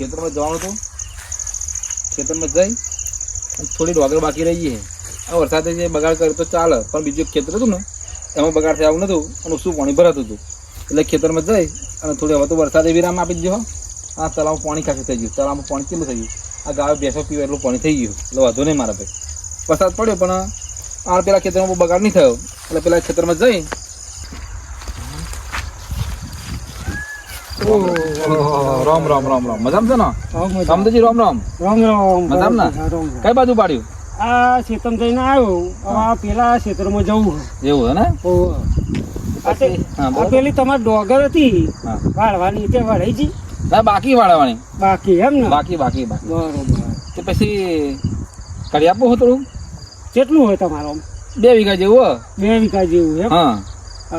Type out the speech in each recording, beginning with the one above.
ખેતરમાં જવાનું હતું, ખેતરમાં જઈ થોડી ડોગર બાકી રહી ગઈ. આ વરસાદે જે બગાડ કર્યો તો ચાલે, પણ બીજું ખેતર હતું ને એમાં બગાડ થયા આવું નતું અને શું પાણી ભરાતું હતું. એટલે ખેતરમાં જઈ અને થોડી હવે તો વરસાદે વિરામ આપી દીધો. આ તળાવમાં પાણી ખાસું થઈ ગયું, તળાવમાં પાણી કેટલું થઈ ગયું, આ ગાયો ભેંસો પીવા એટલું પાણી થઈ ગયું. એટલે વાંધો નહીં મારા ભાઈ, વરસાદ પડ્યો પણ આ પેલા ખેતરમાં બહુ બગાડ નહીં થયો. એટલે પેલા ખેતરમાં જઈ રામ રામ રામ રામ મજામાં છે ને રામજી? રામ રામ રામ રામ. મજામાં ને? કઈ બાજુ પાડ્યું? આ ક્ષેત્રમાં જઈને આવ્યો. હવે આ પેલા ક્ષેત્રમાં જવું એવું છે ને? આ પેલી તમારી ડોગર હતી વાળવાની તે વળાઈ ના બાકી વાળવાની બાકી એમ ને? બાકી બાકી બાકી. બરોબર. તો પછી કરી આપો થોડું. કેટલું હોય તમારો? 2 વીઘા જેવું. 2 વીઘા જેવું એમ? હા.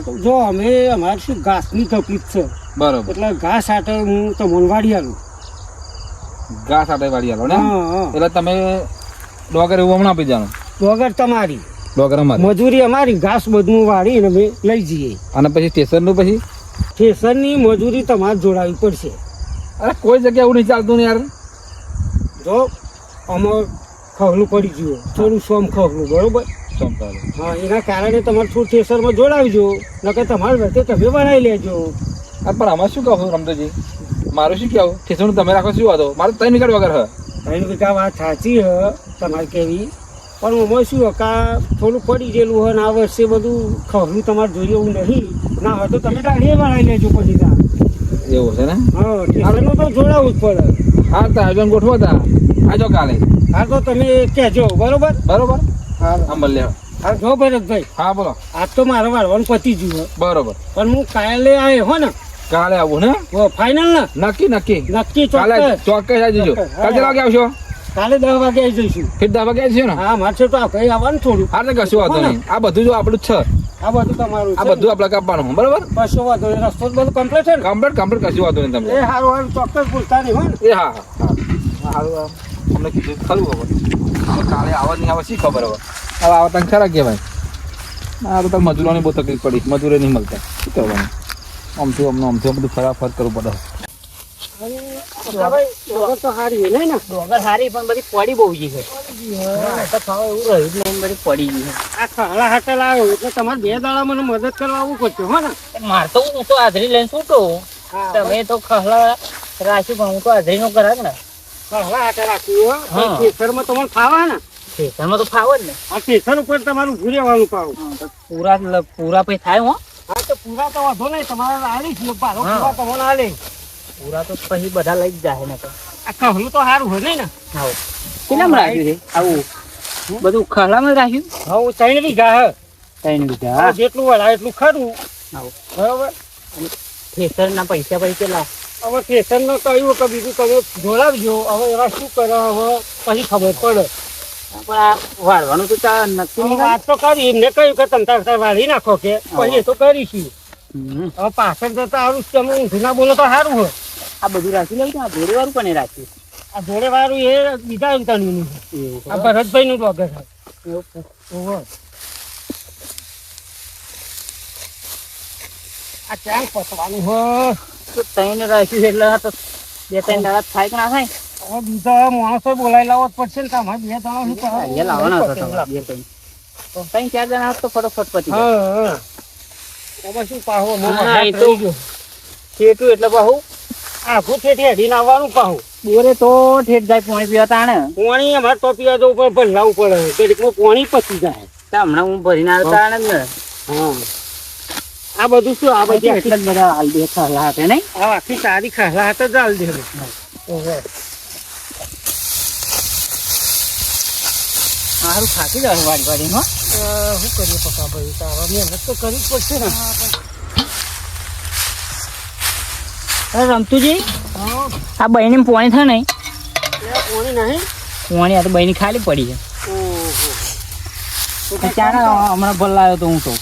તો જો અમે અમારે શું ઘાસની તકલીફ છે, બરોબર. એટલે ઘાસ આટે હું તમને વાળી આલું. ઘાસ આટે વાળી આલો ને? હા. એટલે તમે ડોગર એવું હમણાં આપી દેવાનું? ડોગર તમારી, ડોગર અમારી, મજૂરી અમારી. ઘાસ બધું વાળીને અમે લઈ જઈએ. અને પછી સ્ટેશનનું પછી સ્ટેશનની મજૂરી તમારે જોડાવી પડશે. અરે કોઈ જગ્યા એવું નહીં ચાલતું ને યાર. જો અમારે ખવલું પડી ગયું, થોડું સોમ ખવલું, બરોબર? હા, એના કારણે તમારે થોડું થેસરમાં જોડાવજો, નકર તમારે વચ્ચે તમે બનાવી લેજો. હા પણ આમાં શું કહું રમતોજી, મારું શું કહેવું? ઠેસરનું તમે રાખો શું વાતો? મારે 3 વીઘા વગર હ. 3 વીઘા વાત સાચી હ તમારે કેવી, પણ એમાં શું કા થોડું પડી ગયેલું હોય ને આ વર્ષે બધું ખવલું તમારે જોઈએ એવું નહીં. ના હોય તો તમે દાડીએ બનાવી લેજો પછી. એવું છે ને? હા, થેસરનું તો જોડાવવું જ પડે. હા તો આયોજન ગોઠવો તા આજો કાલે. હા તો તમે કહેજો, બરોબર? બરોબર. હા અંબલ લે. હા જો ભરતભાઈ. હા બોલો. આજ તો મારે વાળવાનું પતી ગયું. બરોબર. પણ હું કાલે આવ્યો હો ને? કાલે આવું ને? ફાઇનલ ને? નક્કી નક્કી નક્કી. કાલે ચોક્કસ આવી જજો. કાલે કેટલા વાગે આવશો? કાલે 10 વાગે આવી જઈશું. ફિર 10 વાગે આવશો ને? હા, મારે તો કઈ આવવાનું થોડું. હા તો કશું વાંધો નહીં. આ બધું જો આપણું જ છે. આ બધું તમારું આ બધું આપણે કાપવાનું, બરોબર? કશો વાંધો નહીં. રસ્તો બધું કમ્પ્લીટ છે ને? કમ્પ્લીટ કશું વાંધો નહીં. તમે એ સારું સારું ચોક્કસ ભૂલતા નહીં હો ને? એ હા હા સારું. અમને કીધું ખરું ખબર. કાલે આવવા નહીં આવે શી ખબર હવે. હવે આવતા ખરા કહેવાય. આ તો મજૂરોની બહુ તકલીફ પડી, મજૂરો નહીં મળતા. શું કરવાનું? આમથી બધું ફરાફર કરવું પડે. ડોગર તો સારી હોય ને? ડોગર સારી પણ બધી પડી બહુ ગઈ છે. તો ખાવા એવું રહ્યું જ નહીં, બધી પડી ગઈ છે. આ ખાલા હાટે લાવ્યો એટલે તમારે 2 દાડા મને મદદ કરવા આવવું પડશે હો ને? માર તો હું તો હાજરી લઈને છૂટો. તમે તો ખહલા રાખ્યું પણ હું તો હાજરી નો કરાક ને. ખાલા હાટે રાખ્યું હો. થેસરમાં તમારે ખાવા ને? સ્ટેશનમાં તો ફાવો જ ને. આ સ્ટેશન ઉપર તમારું ઉભું રહેવાનું પાવું. પૂરા પૈ થાય હો. હા તો પૂરા તો વાંધો નહીં, તમારે આલીશ ને પાછો પૂરા તમને આલીશ. પૂરા તો પછી બધા લઈ જ જાય ને. આ કહલું તો સારું હોય નહીં ને? આવો કેટલામાં રાખ્યું છે આવું બધું? ખહલામાં રાખ્યું. હા, 3 વીઘા હે. 3 વીઘા. જેટલું વળાય એટલું ખરું. આવો બરોબર. થેસરના પૈસા પછી કેટલા? હવે સ્ટેશન નો કહ્યું કે બીજું તમે જોડાવજો. હવે એવા શું કરે હવે પછી ખબર પડે. પણ આ વાળવાનું તો નક્કી નહીં. વાત તો કરી, એમને કહ્યું કે તમે વાળી નાખો કે પછી એ તો કરીશું. હવે પાછળ જતા આવું તમે ઊંધું ના બોલો તો સારું હોય. આ બધું રાખી લઉં છું. આ જોડે વાળું પણ રાખ્યું. આ જોડે વાળું એ બીજા અંતરનું છે. આ ભરતભાઈ નું ડોગર છે. આ ક્યાં પતવાનું હોય? તો 3 રાખ્યું એટલે આ તો 2-3 દાડા થાય કે ના થાય? હવે બીજા માણસો બોલાવી લાવવો જ પડશે ને. તમારે 2 દાડા શું અહીંયા લાવવાના હતા તમારે 2-3. તો 3-4 જણા તો ફટોફટ પતી જાય. હા. એમાં શું પાહો હા, એ તો ઠેઠું એટલે બહુ આખું ઠેઠી હેડીને આવવાનું પાહું. બોરે તો ઠેઠ જાય પાણી પીવા તાણે. પાણી અમારે તો પીવા જવું પડે, ભરલાવું પડે. ઘડીકમાં પાણી પતી જાય. હમણાં હું ભરીને આવતા ને. હા, આ બધું શું આ બધી એટલે જ બધા હાલ બે ખાલા હાથે નહીં. આ આખી સારી ખાલા હાથે જ હાલ દે. સારું થાકી જાય વાડી વાડીમાં. શું કરીએ પપ્પા ભાઈ? તારા મહેનત તો કરવી જ પડશે ને. રમતુજી આ બહેની પોણી થાય નહીં. પાણી નહીં? પોણી આ તો બહેની ખાલી પડી છે. હમણાં ભલ લાવ્યો તો હું તો.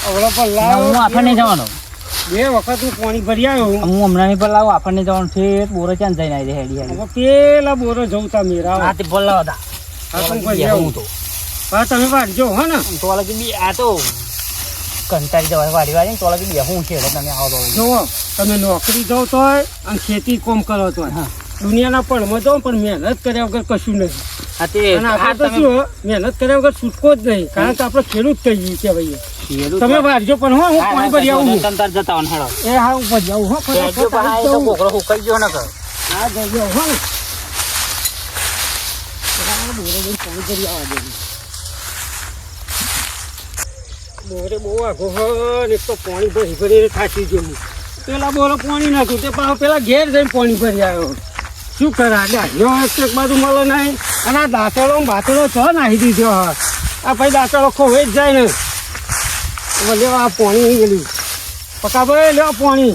હું આફર નહીં જવાનો. 2 વખત હું પાણી ભરી આવ્યો. હું હમણાં નહીં ભલ લાવું. આફર નહીં જવાનું છે. બોરો ચાંદ જઈને આવી જાય હેડી. પેલા બોરો જવું તા મેરા. હા તે ભલ લાવતા. હું તો હા તમે વાળજો હો ને. તો લગી બી આ તો કંટાળી જવાય વાડી વાડી. તો લગી બે હું છે તમે આવો તો જુઓ, તમે નોકરી જાઓ તોય અને ખેતી કોમ કરો તોય દુનિયાના પણમાં જાઓ પણ મહેનત કર્યા વગર કશું નહીં. હા તે અને આપણે તો શું મહેનત કર્યા વગર છૂટકો જ નહીં, કારણ કે આપણે ખેડૂત થઈ ગઈ છે ભાઈ. તમે વારજો પણ હો, હું પાણી ભરી આવું. તમ તાર જતા હો ને હેડો. એ હા હું ભરી આવું હો. કહેજો ભાઈ તો કોકરો હુકાઈ ગયો ને કર. હા જઈ જાઉં હો ને. બોરે જઈને પાણી ભરી આવવા દે. બોરે બહુ આઘો હો ને, એક તો પાણી ભરી ભરીને થાકી ગયો હું. પેલા બોરો પાણી નાખ્યું તે પાછો પેલા ઘેર જઈને પાણી ભરી આવ્યો. શું કરા ડાળીઓ એક બાજુ મળે નહીં, અને આ દાંતળો બાતળો છ નાખી દીધો. હા આ ભાઈ દાંતળો ખોવાઈ જ જાય ને. હવે લેવા આ પાણી ગયેલું પકા ભાઈ, લેવા પાણી.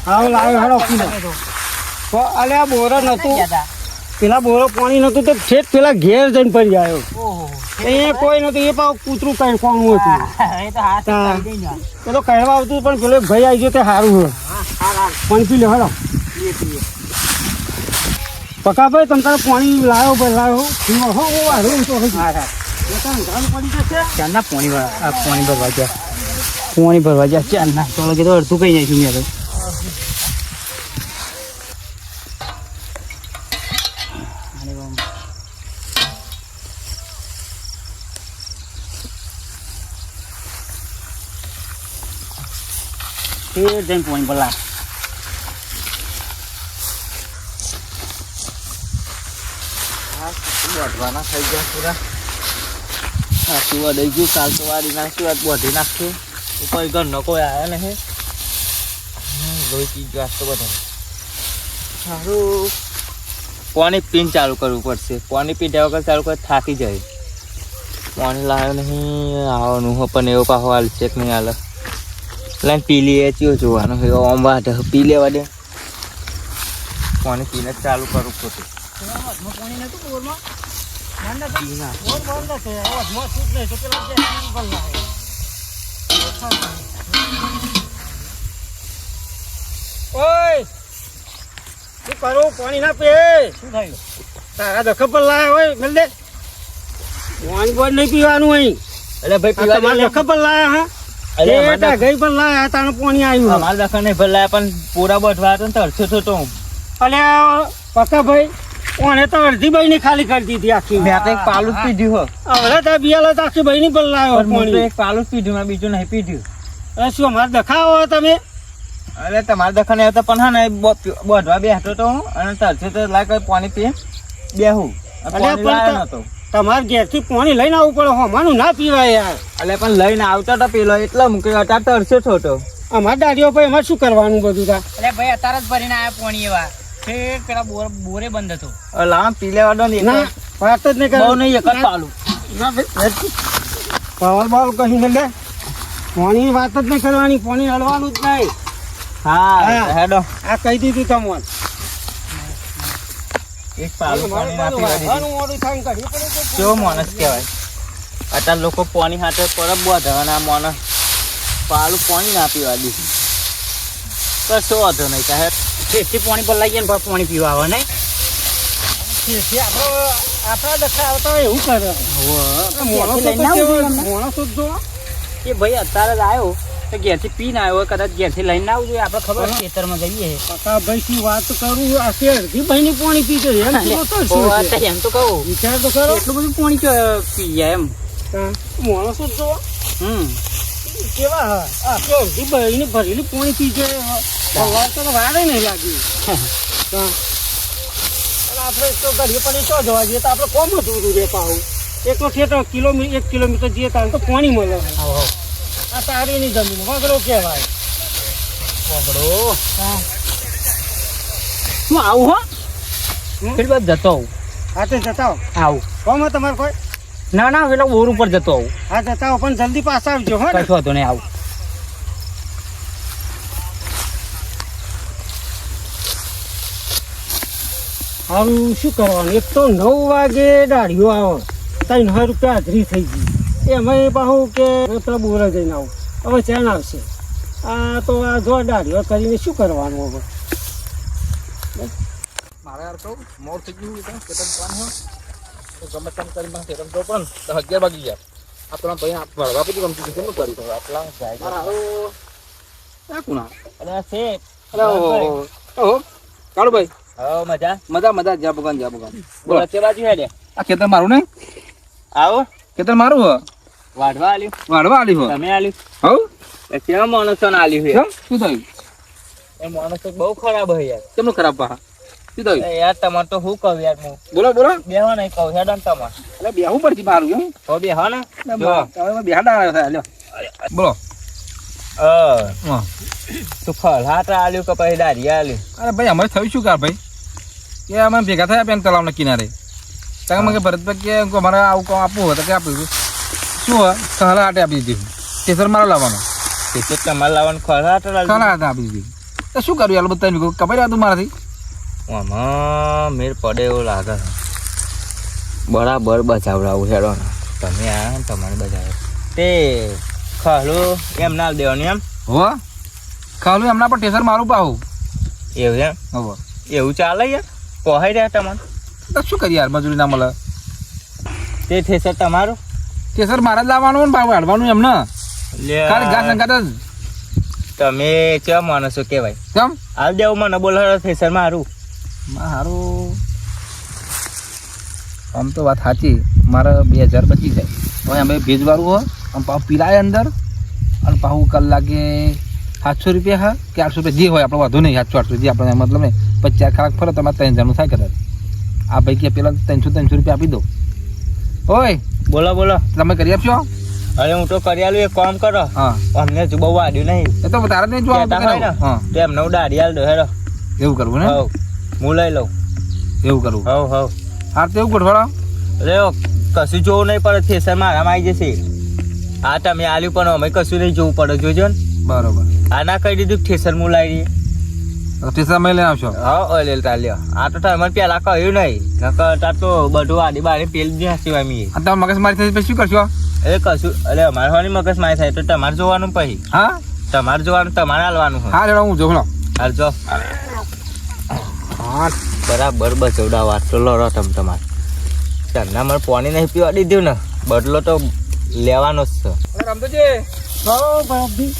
હા લાવ્યો હાડો પીલો. અલે આ બોરો નતું, પેલા બોરો પાણી નતું તો ઠેઠ પેલા ઘેર જઈને ભરી આવ્યો. એ કોઈ નતું, એ પાછું કૂતરું કઈ કોણું હતું. પેલો કહેવા આવતું પણ પેલો ભાઈ આવી ગયો તે સારું હોય. પાણી પી લે હાડો. પકા ભાઈ તમે તારે પાણી લાવ્યો ભાઈ લાવ્યો પીવો હો. હારું તો પડી જશે. ચાલના પાણી ભરવા ગયા. પાણી ભરવા ગયા ચાલના. ચાલો કે તો અડધું કઈ નાખ્યું મેં તો. જઈને પાણી ભરલા. વાઢવાના થઈ ગયા પૂરા. હા સુવા દઈ ગયું. કાલ તો વાળી નાખ્યું, આજ બોઢી નાખ્યું. કોઈ ઘરનો કોઈ આવ્યા નહીં. લોહી પી ગયો આજ તો બધા. સારું પાણી પીને ચાલુ કરવું પડશે. પાણી પીધા વગર ચાલુ કરે થાકી જાય. પાણી લાવ્યો નહીં આવવાનું હો, પણ એવો પાછો હાલ છે કે નહીં હાલ. લઈને પી લઈએ ચિયો જોવાનું હોય. આમ વાઢ પી લેવા દે. પાણી પીને જ ચાલુ કરવું પડશે. પાણી નતું બોરમાં બોર બંધ છે. અવાજમાં શું નહીં તો પેલા જે ઓય શું કરું? પાણી ના પે. શું થયું? તારા દખલ પર લાયા હોય મેલ દે. પાણી બોર નહીં પીવાનું અહીં. એટલે ભાઈ તમારા દખલ પર લાયા હા. ગઈ પર લાયા તારે પાણી આવ્યું. અમારે દખલ નહીં ભરલાયા પણ પૂરા બટવા હતો ને તરસો થતો. અલે પક્કા ભાઈ ઓને તો અડધી બહેની ખાલી કરી દીધી આખી. મેં તો એક પાલું જ પીધું હો. હવે તો બિયાલો તો આખી બહેની પર લાવ્યો પણ હું તો પાણી. એક પાલું જ પીધું, મેં બીજું નહીં પીધું. અરે શું અમારે દખાવો તમે? અરે તમારે દખલ નહીં આવતા પણ હા ને બઢવા બેઠો તો હું અને તરસો તો લાગે પાણી પીએ બેહું. પાણી લાવ્યો નતો. તમારે ઘેરથી પાણી લઈને આવવું પડે. અમારું ના પીવાય યાર. એટલે પણ લઈને આવતો તો પેલો એટલે મૂકે અત્યારે તરસો થતો. અમારા દાદીઓ ભાઈ અમારે શું કરવાનું બધું તા? એટલે ભાઈ અત્યારે જ ભરીને આવ્યા પાણી એવા. પેલા બોરે બંધ હતો. લાવ પી લેવા દો ને. ના વાત જ નહીં બહુ નહીં, એક જ પાલું. પાવર બાવર કहीं ને લે. પાણી વાત જ નહીં કરવાની, પાણી હળવાનું જ નહીં. હા હેડો. આ કહી દીધું તમને. એક પાલું પાણી ના પીવા દીધું. મોડું થાય કાઢી પડે છે. કેવો માણસ કહેવાય. અત્યારે લોકો પાણી હાથે પરબ બોધવાના માણસ પાલું પાણી ના પીવા દીધું. કશો વાંધો નહીં કહે. ઠેઠથી પાણી પર લાગીએ ને પાણી પીવા આવે નહીં. આપણા દખા આવતા હોય એવું કરે. માણસો જ જો એ ભાઈ અત્યારે જ આવ્યો તો ઘેરથી પીને આવ્યો. કદાચ ઘેરથી લઈને આવવું જોઈએ. આપણે ખબર ખેતરમાં જઈએ. પકા ભાઈ શું વાત કરું? આખી અડધી ભાઈની પાણી પીતો એમ એમ તો કહું વિચાર તો કરો. એટલું બધું પાણી પી જાય એમ. માણસો જ જો કેવા હા આખી અડધી ભાઈની ભરેલી પાણી પી જાય. તો વારે નહીં લાગી. આપણે તો ઘડીએ પડી તો જવા જઈએ તો આપણે કોમ દૂર રે પાવું. એકલો ઠેઠ 1 કિલોમીટર જઈએ ત્યારે તો પાણી મળે. આ તારીની જમીન વગડો કહેવાય. વગડો હું આવું હો. ફરી બાદ જતો આવું. હા તે જતા હો. આવું કોમ તમારે કોઈ? ના ના પેલા બોર ઉપર જતો આવું. હા જતા હો પણ જલ્દી પાછા આવજો હો. કશો વાંધો નહીં આવું. હારું શું કરવાનું? એક તો 9 વાગે દાઢીઓ આવે 3,000 રૂપિયા હાજરી થઈ ગઈ. એમાં પાછું કે પેલા બોરા જઈને આવું. હવે ચેન આવશે. આ તો આ જો દાઢીઓ કરીને શું કરવાનું હવે? મારે યાર કહું મોડ થઈ ગયું ખેતર કામ હોય તો ગમે તેમ કરી મને ખેતર તો પણ 11 વાગી ગયા. આપણા ભાઈ ભરવા પછી ગમતું કેમ કરી તો આપણા જાય આ કુણા અરે છે અરે ઓહો કાળુભાઈ હો મજા મજા મજા જા ભગવાન જા ભગવાન. બોલો તે બાજુ હેડે આ ખેતર મારું નહીં, આવો ખેતર મારું હ, વાઢવા આલ્યું વાળવા આલી હો. તમે આલ્યું હવ એ કેવા માણસો ને આલ્યું છે કેમ શું થયું? એ માણસો બહુ ખરાબ છે યાર કેમનું ખરાબ પા શું થયું? એ યાર તમારે તો શું કહું યાર હું બોલો બોલો. બેહો નહીં કહું હેડો ને તમારે એટલે બેહવું પડશે મારું એમ. હો બેહો ને જો હવે બેહાડા આવ્યો થાય લ્યો. બોલો. હા. તું ફળ હાથ આલ્યું કે પછી દારિયા આલ્યું અરે ભાઈ અમે થયું શું કાર ભાઈ કે અમે ભેગા થયા પેન તલાવના કિનારે તમે મને ભરતભાઈ કે અમારે આવું કામ આપવું હોય તો કે આપ્યું શું હોય સહલા હાટે આપી દીધી કેસર મારો લાવવાનો તે તો તમારે લાવવાનું ફળ હાથ સહલા હાટે આપી દીધી તો શું કર્યું યાર બધા ભેગું કપાઈ રહ્યા તું મારાથી આમાં મેર પડે એવું લાગે છે બરાબર બચાવડાવું હેડો ને તમે આ ને તમારે બચાવે તે ખાલું એમ ના દેવાનું એમ હો ખાલું એમના પર ટેસર મારું પાવું એવું એમ હવે એવું ચાલે યાર પહોંચાઈ રહ્યા તમારે તો શું કરીએ યાર મજૂરી ના મળે તે થેસર તમારું ટેસર મારે જ લાવવાનું ને ભાવ હાડવાનું એમને લે ખાલી ઘાસ સંગાત જ તમે કેવા માણસો કહેવાય કેમ હાલ દેવું મને બોલો થેસર મારું મારું આમ તો વાત સાચી મારે 2000 બચી જાય હવે અમે ભેજવાળું હોય આમ પાછું પીલાય અંદર અને પાછું કલાકે 700 રૂપિયા હા કે 800 રૂપિયા જે હોય આપણે વાંધો નહીં 700 800 જે આપણે મતલબ ને 50 કલાક ફરો તમારે 3 હજારનું થાય કદાચ આ ભાઈ કે પેલા 300 રૂપિયા આપી દો ઓય બોલો બોલો તમે કરી આપશો અરે હું તો કરી આલું એક કામ કરો હા અમને હજુ બહુ વાડ્યું નહીં એ તો તારે નહીં જોવા કહેતા હોય ને હા તો એમને હું દાડી આલ દો હેડો એવું કરવું ને હવ હું લઈ લઉં એવું કરવું હવ હવ હા તો એવું ગોઠવાડો અરે કશું જોવું નહીં પડે થેસર મારામાં આવી જશે આ તમે આલ્યું પણ અમે કશું નહીં જોવું પડે જોજો ને બરોબર આ ના કહી દીધું થેસર હું લાવી દઈએ ટેસર અમે લઈ આવશો હા ઓઇલ ચાલ્યો આ તો તમે પેલા કહ્યું નહીં નકર તો બધું આડી બાડી પેલી જ સિવાય મી અને તમે મગજ મારી પછી શું કરશો એ કશું એટલે અમારે હોવાની મગજ મારી થાય તો તમારે જોવાનું પછી હા તમારે જોવાનું તમારે હાલવાનું હોય હા રેડો હું જોખલો હાલજો હા બરાબર બચવડા વાત તો લડો તમારે ચરના મને પાણી નહીં પીવા દીધું ને બદલો તો લેવાનો જ છે રમતોજી ભાભી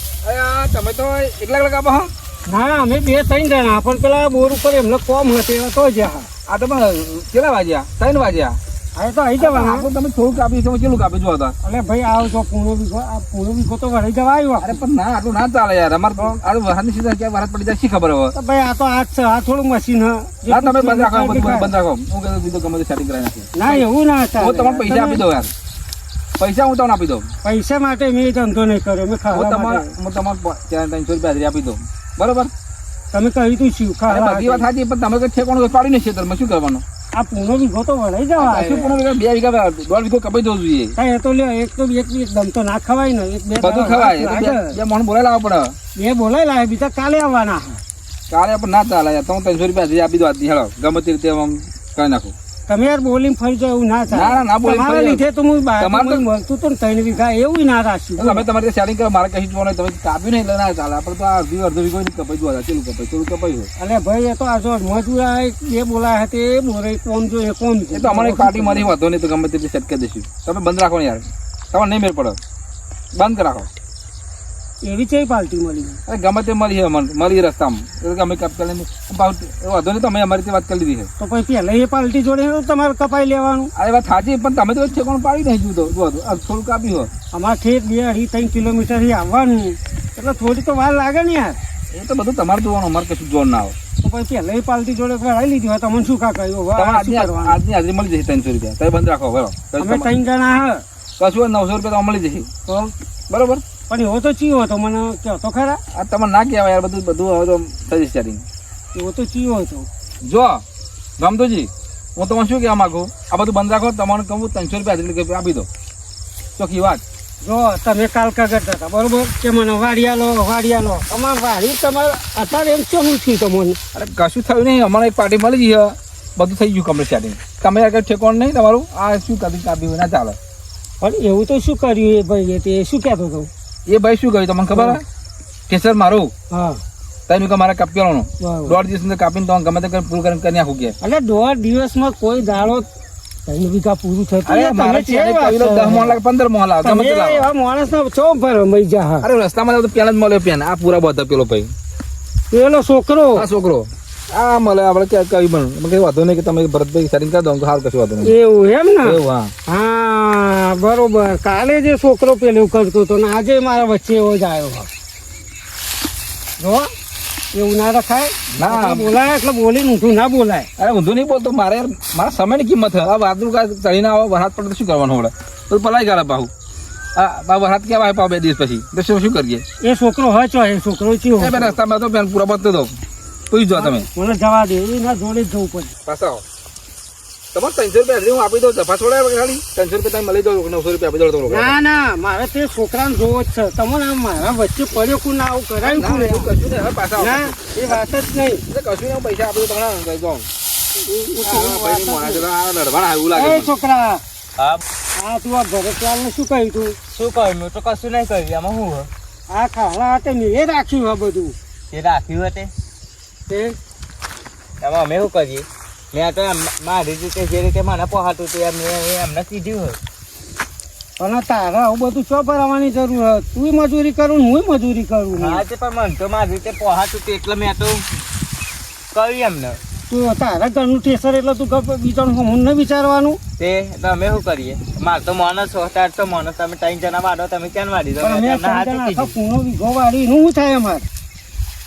તમે તો એકલા એકલા કાપો હા ના અમે 2-3 જણા પણ પેલા બોર ઉપર એમને કોમ હશે તો જ્યાં આ તો પણ કેટલા વાગ્યા 3 વાગ્યા હવે તો આવી જવાના આપણે તમે થોડું કાપી તમે કેટલું કાપી જો હતા અલે ભાઈ આવો તો પૂરો વીઘો તો વળી જવા આવ્યો અરે પણ ના આટલું ના ચાલે યાર અમારે તો આ વરસાદની સીઝન ક્યાં વરસાદ પડી જાય શી ખબર હવે તો ભાઈ આ તો આજ છે આ થોડું મશીન હા તમે બંધ રાખો બંધ રાખો હું કહું બીજું ગમે તે સેટિંગ કરાવી નાખી ના એવું ના થાય હું તમને પૈસા આપી દઉં યાર પૈસા હું તમને આપી દઉં પૈસા માટે મેં ધંધો નહીં કર્યો મેં હું ખાવા તમારે માટે. હું તમારે 300 રૂપિયા હાજરી આપી દઉં બરોબર તમે કહ્યું તું શું અરે ખાવા બધી વાત સાચી પણ તમે કઈ ઠેકાણું પાડી નહીં ખેતરમાં શું કરવાનું આ પૂરો વીઘો તો વળી જવા શું પણ 2 વીઘા 1.5 વીઘો કપાઈ દઉં જોઈએ એ તો લ્યો એક દમ તો ના ખવાય ને એક બે બધું ખવાય એ તો બે મોણ બોલાવી લાવવા પડે બે બોલાય લાવે બીજા કાલે આવવાના કાલે પણ ના ચાલે યાર તમે 300 રૂપિયા હાજરી આપી દો આજની હેલો ગમે તે રીતે આમ કરી નાખો તમે યાર બોલીને ફરી જાવ એવું ના થાય ના, ના બોલીને તમારા ફરી લીધે તો હું તમારે તો- મળતું તો 3 વીઘા એવું ના રાખ્યું તમે તમારે સેટિંગ કરો મારે કશું જોવાનું તમે કાપ્યું નહીં એટલે ના ચાલે આપણે તો આ અડધો વીઘો કપાઈ દો ચેલું કપાઈ હોય અલે ભાઈ એ તો આ જો મજૂર બે બોલાયા તે બોરે કોમ જો એ કોમ છે એ તો અમારે એક પાર્ટી મારી વાંધો નહીં તો ગમે તે રીતે સેટ કરી દઈશું તમે બંધ રાખો ને યાર તમારે નહીં મેળ પડે બંધ રાખો એવી છે પાર્ટી મળી અરે ગમે તે મળી છે મળી રસ્તામાં એટલે અમે કાપતા લઈને વાંધો નહીં તમે અમારી રીતે વાત કરી લીધી છે તો પછી પહેલા એ પાર્ટી જોડે તમારે કપાઈ લેવાનું આ વાત સાચી પણ તમે તો ઠેકાણું પાડી નહીં જુદો જો થોડું કાપ્યું હોય અમારે ખેત 2-3 કિલોમીટર થી આવવાનું એટલે થોડી તો વાર લાગે ને યાર એ તો બધું તમારે જોવાનું અમારે કશું જોવાનું ના આવે તો પછી પહેલા એ પાર્ટી જોડે કરાવી લીધી હોય તમને શું કા કહ્યું તમારે હવે શું કરવાનું આજની હાજરી મળી જશે 300 રૂપિયા તમે બંધ રાખો બરો અમે 3 જણા હા કશું 900 રૂપિયા તો મળી જશે તો બરોબર પણ એવો તો ચીયો હતો મને કહો તો ખરા આ તમારે ના કહેવાય યાર બધું હવે તો થઈ જશે સેટિંગ એવો તો ચીયો હતો જો રામદોજી હું તમને શું કહેવા માંગુ આ બધું બંધ રાખો તમારે કહું 300 રૂપિયા હાજરી આપી દો ચોખ્ખી વાત જો તમે કાલ કરતા હતા બરોબર કે મને વાડિયા લો અમારે વાડી તમારે અત્યારે એમ કેમ થયું તમને અરે કશું થયું નહીં અમારે એક પાર્ટી મળી છે બધું થઈ ગયું કમ્પ્લીટ સેટિંગ તમે આગળ ઠેકોણ નહીં તમારું આ શું કાપી હોય ના ચાલે પણ એવું તો શું કર્યું એ ભાઈ તે શું કહેતો હતો એ ભાઈ શું કર્યું તમને ખબર ટેસર મારું હા તને કે મારે કાપવાનો બરાબર 1.5 દિવસ અંદર કાપીને તમે ગમે તે પૂરું કરી નાખું કે એટલે 1.5 દિવસમાં કોઈ દાડો 3 વીઘા પૂરું થતું અરે નથી. મારે તમે કેવી વાત 10 કરો? મોહ લાગે 15 મોહ લાગે ગમે તે તમે લાવો. એવા માણસનો ચોમ પર રમાઈ જા હા. અરે રસ્તામાં તો પેલા જ મળ્યો પેન આ પૂરા બધા પેલો ભાઈ પેલો છોકરો આ છોકરો હા મળે આપણે ક્યાં કઈ પણ કઈ વાંધો નહીં કે તમે ભરતભાઈ સેટિંગ કરી દો તો હાલ કશું વાંધો નહીં એવું એમ ને એવું હા હા બરોબર કાલે જે છોકરો પેલું કરતો હતો ને આજે મારા વચ્ચે એવો જ આવ્યો જો એવું ના રખાય ના. ના બોલાય એટલે બોલીને ઊંધું ના બોલાય અરે ઊંધું નહીં બોલતો મારે યાર મારા સમયની કિંમત છે આ વાદળું કાંઈ ચડીને આવે વરસાદ પડે તો શું કરવાનું હવે તો પલાઈ ગયા પાહુ આ વરસાદ કેવા આવે પાહુ 2 દિવસ પછી તો શું કરીએ એ છોકરો હોય ચો એ છોકરો ચિયો એ બે રસ્તામાં તો પેન પૂરા બદલો દો પૂછી જો તમે મને જવા દે એના જોડે જ જવું પડે પાછા આવો તમારે 300 રૂપિયા હું આપી દઉં તપાસ છોડાય ખાલી 300 રૂપિયા તમે મળી દો 900 રૂપિયા આપી દો ના ના મારે તે છોકરાને જોવો જ છે તમને આમ મારા વચ્ચે પડ્યો કોણ આવું કરાયું કોણ કશું નહીં હવે પાછા આવો ના એ વાત જ નહીં કશું નહીં પૈસા આપી દો તમને કહી દો લડવાના એવું એ લાગે છોકરા હા હા તું આ ઘરે ચાલને શું કહ્યું તું શું કહ્યું મેં તો કશું નહીં કર્યું આમાં શું હોય આ ખાલા હાથે મેં એ રાખ્યું આ બધું તે રાખ્યું હતું તે એમાં અમે શું કરીએ મેં તો મારી રીતે જે રીતે મને પહોંચાતું હતું મેં એમને કીધું હોય પણ તારે આવું બધું શું ભરાવાની જરૂર હોય તું મજૂરી કરું ને હું મજૂરી કરું ને. હા તે પણ મને તો મારી રીતે પહોંચાતું હતું એટલે મેં તો કહ્યું એમને તું તારા ઘરનું ઠેસર એટલે તું બીજાનું હું ન વિચારવાનું તે તો અમે શું કરીએ મારે તો માણસ છો તાર તો માણસ તમે 3 જણા વાળો તમે ક્યાં વાળી દો પણ અમે એમના હાથે આખા કીધું. પૂનો વીઘો વાળી શું થાય અમારે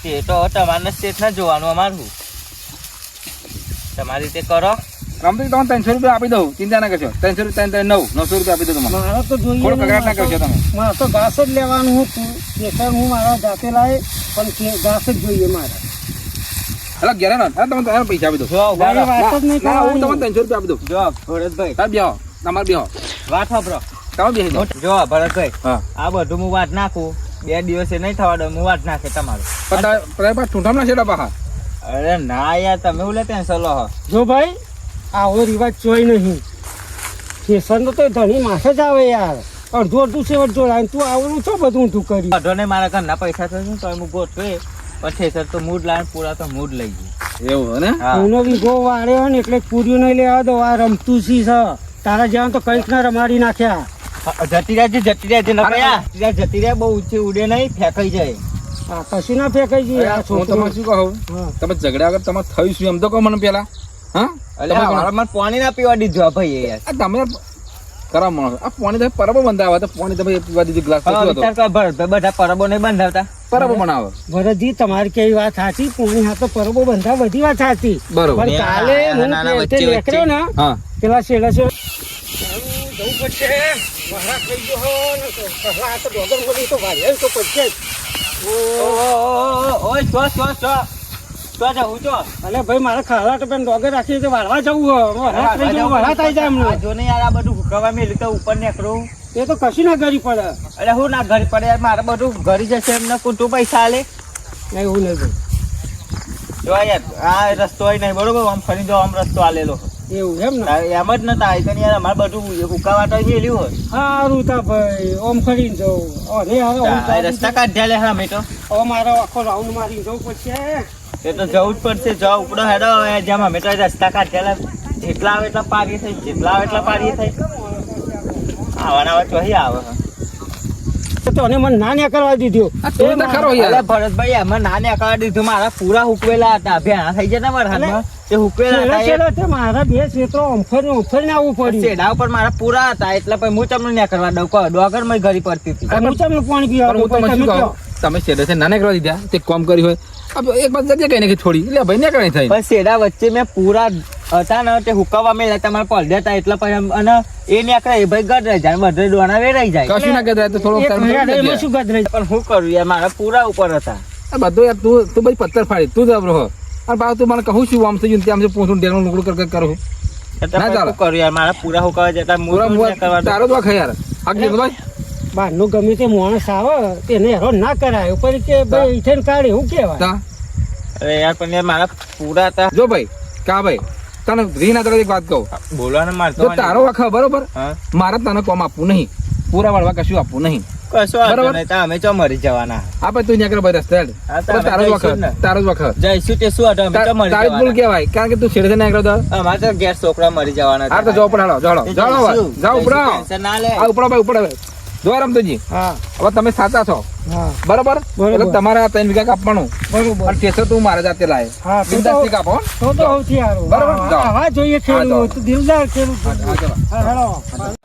તે તો તમારે સ્ટેટ ના જોવાનું અમારું તમારી રીતે કરો કમ્પ્લીટ તમે 300 રૂપિયા આપી દઉં ચિંતા ના કરશો 300 રૂપિયા 900 રૂપિયા આપી દો તમારે મારે તો જોઈએ થોડો ને, પગાર ના કરશો તમે મારે તો ઘાસ જ લેવાનું હતું ઠેસર હું મારા જાતે લાવે પણ ઘાસ જ જોઈએ મારે એટલે ઘેરે ના તમે પૈસા આપી દો જો ઉભા રહો. વાત જ નહીં ના, હું કરવાની. તમને 300 રૂપિયા આપી દઉં જો ભરતભાઈ તમે બેહો તમારે બેહો વાત સાંભળો તમે બેસી દો જો ભરતભાઈ હા આ બધું હું વાત નાખું 2 દિવસે નહીં થવા દઉં હું વાત નાખે તમારું પણ તમે પાછા ઠૂંઠામ ના છેડા પાછા અરે ના યાર તમે હું લે ટેન્શન લો હો. જો ભાઈ આવો રિવાજ ચોય નહીં ઠેસરનો તો ધણી માથે જ આવે યાર અડધું અડધું સેવટ જોડાય તું આવડું છો બધું તું કરી વાંધો નહીં મારા ઘરના પૈસા થશે તો હું ગોઠવે પણ ઠેસર તો મૂડ લાવે પૂરા તો મૂડ લઈ ગયું એવું હે ને હા પૂનો વીઘો વાળ્યો ને એટલે પૂર્યું નહીં લેવા દો આ રમતું સી છે તારા જેવા તો કંઈક ના રમાડી નાખ્યા જતી રહેજે ન કયા જતી રહે બહુ ઊંચી ઉડે નહીં ફેંકાઈ જાય આ કશું ના ફેંકાઈ જઈએ આ હું છોકરો તમને શું કહું હા. તમે ઝઘડા વગર તમારે થયું શું એમ તો કહો મને પેલા હા એટલે તમે કોણ? મને પાણી ના પીવા દીધું આ ભાઈએ યાર આ તમે ખરાબ માણસ આ પાણી તમે પરબો બંધાવે તો પાણી તમે પીવા દીધું ગ્લાસ હવે હતો વિચાર કર ભરતભાઈ બધા પરબો નહીં બંધાવતા પરબો બનાવો ભરતજી તમારી કેવી વાત સાચી પોણી હાથો પરબો બંધા બધી વાત સાચી બરોબર પણ કાલે હું નાના તે વચ્ચે નીકળ્યો ને હા પેલા છેલ્લા જવું પડશે વરસાદ થઈ ગયો હો ને પહેલા આ તો ડોગર બોલી તો વાળ્યા તો પડશે જ. ઓય ચો જવું ચો અલે ભાઈ મારે ખાલા તો પેન ડોગર રાખી તો વાળવા જવું હો વરસાદ થઈ ગયો વરસાદ આવી જાય આ અમને જો ને યાર આ બધું હુકવા મેલ્યું તો ઉપર નીકળું એ તો કશું ના કરી પડે એટલે હું ના ઘર પડે યાર મારે બધું ઘરી જશે એમને કુટું પૈસા આલે એવું નહીં ભાઈ જો યાર આ રસ્તો હોય નહીં બરોબર આમ ફરી જો આમ રસ્તો આલેલો એવું એમ ને એમ જ નતા આ યાર અમારે બધું હુકાવા તો મેલ્યું હોય સારું તા ભાઈ ઓમ ફરીને જવું અરે હવે ઓમ આ રસ્તા કાઢ્યા લે હા અમે તો હવે મારો આખો રાઉન્ડ મારી જવું પડશે એ તો જવું જ પડશે જો ઉપડો હેડો હવે જેમ અમે તો રસ્તા કાઢ્યા જેટલા આવે એટલા પારીએ થઈ જેટલા આવે એટલા પારીએ થઈ આવાના ચોહી આવે તો અને મને ના ન્યા કરવા દીધો આ તું તો ખરો યાર અરે ભરતભાઈ એમાં નાને અકાળ દીધું મારા પૂરા હુકવેલા હતા ભેણા થઈ જતા વરસાદમાં તે હુકવેલા છેલ્લા હતા છેલ્લા તે મારા બે ક્ષેત્રો અમફર ને આવવું પડ્યું સેડા ઉપર મારા પૂરા હતા એટલે પછી હું તમને ન્યા કરવા દઉં કહો ડોગર માં ઘરી પડતી હતી હું તમને પાણી પીવા પણ હું તમને શું કહું તમે છેડે છે નાને કરવા દીધા તે કોમ કરી હોય अब एक बार जगह कहीं नहीं छोड़ी એટલે ભાઈ ને કઈ થઈ પણ સેડા વચ્ચે મેં પૂરા હતા ને તે હુકવા મેલા તમારે પલ દેતા એટલે પછી અને એ ન્યા એ ભાઈ ગઢ રહી જાય બધે ડોણા વેરાઈ જાય કશું ના કહેતા તો થોડો ટાઈમ એમાં શું ગધ રહી પણ હું કરું યાર મારા પૂરા ઉપર હતા આ બધું યાર તું ભાઈ પથ્થર ફાડી તું જબરો હો અને બાદ તું મને કહું છું આમ થઈ ગયું ત્યાં આમ પૂછું ડેરનું નુકડું કર કરું એટલે ના પછી ચાલે. શું કરું યાર મારા પૂરા હુકવા જતા પૂરા મૂળ કરવા દઉં. તારો જ વાખ યાર આગળ ભાઈ બહારનું ગમે તે માણસ આવે તેને હેરાન ના કરાય ઉપર કે ભાઈ ઈથેન કાઢે એવું કહેવાય તા અરે યાર પણ યાર મારા પૂરા હતા જો ભાઈ કા ભાઈ તને રી ના તરત એક વાત કહું બોલવાને મારતો જો તારો વાખ બરોબર હા મારે તને કોમ આપવું નહીં પૂરા વાળવા કશું આપવું નહીં કશો વાંધો બરાબર. નહીં તો અમે ચો મરી જવાના આપણે તું ત્યાં ભાઈ રસ્તે હેડ. હા, તો તો અમે તારો જ જઈશું ને. વખત તારો જ વખત જઈશું તે શું હતો અમે ચો મરી તારી જ ભૂલ જવાના કહેવાય કારણ કે તું છેડે નીકળ્યો તો અમારે તો ઘેર છોકરા મરી જવાના આ તો જો ઉપર હાલો જાળો એ જાળો જઈશું. જાઓ ઉપર જઈશું, આવો. ટેન્શન ના લે આ ઉપર ભાઈ ઉપર હવે જો રમતોજી હા હવે તમે સાચા છો હા બરાબર બરોબર. એટલે તમારે આ 3 વીઘા કાપવાનું બરોબર અને ઠેસર તું મારા જાતે લાય હા તો બિંદાસથી કાપો હો. તો સૌથી સારું બરોબર, જાઓ. હા જોઈએ હા, જાઓ. ખેડૂત દિલદાર ખેડૂત હા, ચલો. હા હેલો